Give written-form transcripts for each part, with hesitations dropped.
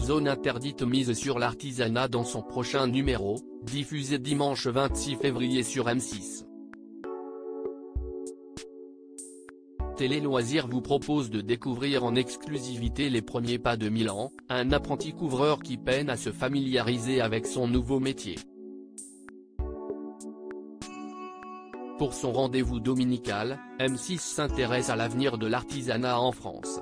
zone interdite mise sur l'artisanat dans son prochain numéro, diffusé dimanche 26 février sur M6. Télé Loisirs vous propose de découvrir en exclusivité les premiers pas de Milan, un apprenti couvreur qui peine à se familiariser avec son nouveau métier. Pour son rendez-vous dominical, M6 s'intéresse à l'avenir de l'artisanat en France.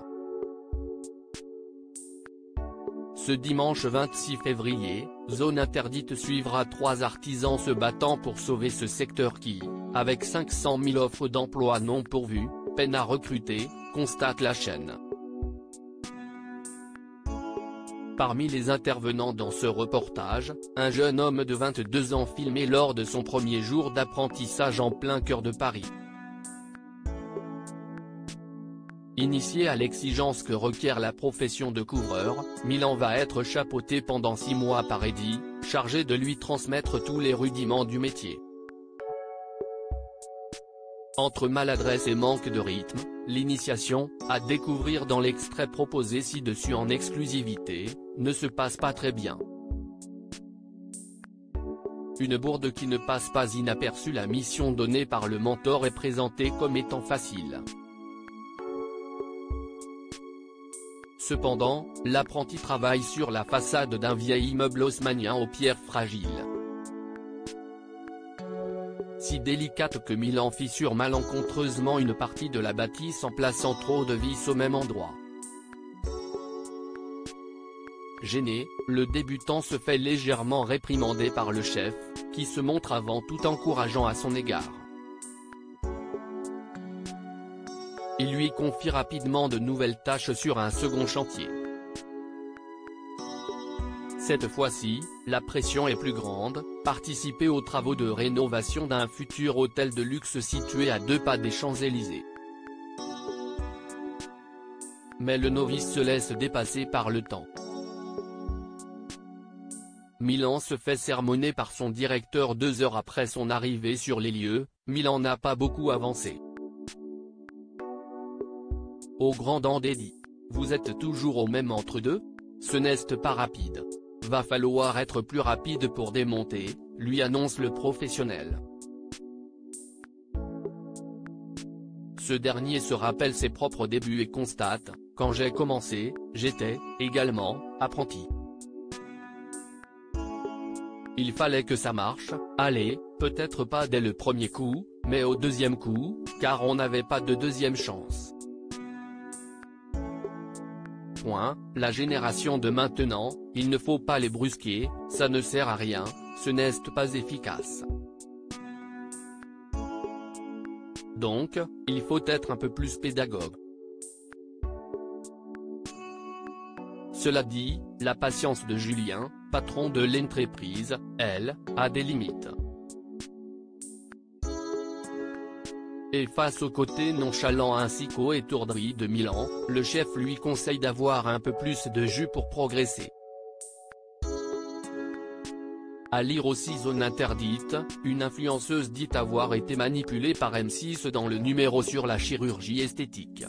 Ce dimanche 26 février, Zone Interdite suivra 3 artisans se battant pour sauver ce secteur qui, avec 500 000 offres d'emploi non pourvues, peine à recruter, constate la chaîne. Parmi les intervenants dans ce reportage, un jeune homme de 22 ans filmé lors de son premier jour d'apprentissage en plein cœur de Paris. Initié à l'exigence que requiert la profession de couvreur, Milan va être chapeauté pendant 6 mois par Eddy, chargé de lui transmettre tous les rudiments du métier. Entre maladresse et manque de rythme, l'initiation, à découvrir dans l'extrait proposé ci-dessus en exclusivité, ne se passe pas très bien. Une bourde qui ne passe pas inaperçue. La mission donnée par le mentor est présentée comme étant facile. Cependant, l'apprenti travaille sur la façade d'un vieil immeuble haussmannien aux pierres fragiles. Si délicate que Milan fissure malencontreusement une partie de la bâtisse en plaçant trop de vis au même endroit. Gêné, le débutant se fait légèrement réprimander par le chef, qui se montre avant tout encourageant à son égard. Il lui confie rapidement de nouvelles tâches sur un second chantier. Cette fois-ci, la pression est plus grande, participer aux travaux de rénovation d'un futur hôtel de luxe situé à 2 pas des Champs-Élysées. Mais le novice se laisse dépasser par le temps. Milan se fait sermonner par son directeur 2 heures après son arrivée sur les lieux. Milan n'a pas beaucoup avancé. Au grand dent d'Eddy. Vous êtes toujours au même entre-deux? Ce n'est pas rapide. Va falloir être plus rapide pour démonter, lui annonce le professionnel. Ce dernier se rappelle ses propres débuts et constate, quand j'ai commencé, j'étais, également, apprenti. Il fallait que ça marche, allez, peut-être pas dès le premier coup, mais au deuxième coup, car on n'avait pas de deuxième chance. La génération de maintenant, il ne faut pas les brusquer, ça ne sert à rien, ce n'est pas efficace. Donc, il faut être un peu plus pédagogue. Cela dit, la patience de Julien, patron de l'entreprise, elle, a des limites. Et face au côté nonchalant ainsi qu'aux étourderies de Milan, le chef lui conseille d'avoir un peu plus de jus pour progresser. À lire aussi Zone Interdite, une influenceuse dit avoir été manipulée par M6 dans le numéro sur la chirurgie esthétique.